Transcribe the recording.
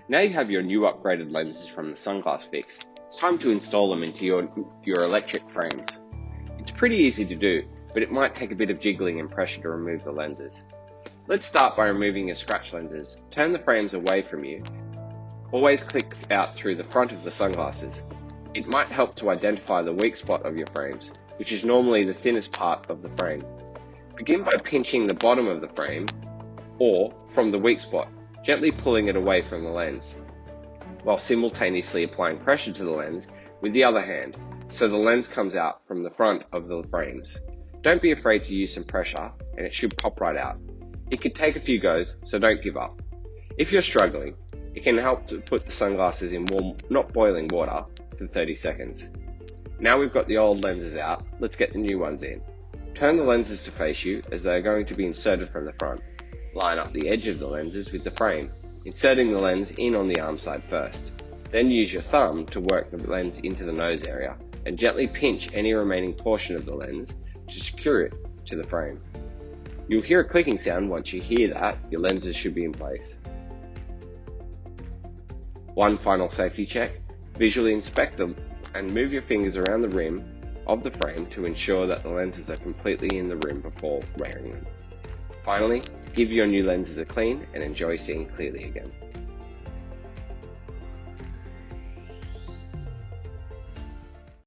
Now you have your new upgraded lenses from the Sunglass Fix, it's time to install them into your electric frames. It's pretty easy to do, but it might take a bit of jiggling and pressure to remove the lenses. Let's start by removing your scratch lenses. Turn the frames away from you. Always click out through the front of the sunglasses. It might help to identify the weak spot of your frames, which is normally the thinnest part of the frame. Begin by pinching the bottom of the frame, or from the weak spot, gently pulling it away from the lens, while simultaneously applying pressure to the lens with the other hand, so the lens comes out from the front of the frames. Don't be afraid to use some pressure, and it should pop right out. It could take a few goes, so don't give up. If you're struggling, it can help to put the sunglasses in warm, not boiling water for 30 seconds. Now we've got the old lenses out, let's get the new ones in. Turn the lenses to face you as they are going to be inserted from the front. Line up the edge of the lenses with the frame, inserting the lens in on the arm side first. Then use your thumb to work the lens into the nose area and gently pinch any remaining portion of the lens to secure it to the frame. You'll hear a clicking sound. Once you hear that, your lenses should be in place. One final safety check. Visually inspect them and move your fingers around the rim of the frame to ensure that the lenses are completely in the rim before wearing them. Finally, give your new lenses a clean and enjoy seeing clearly again.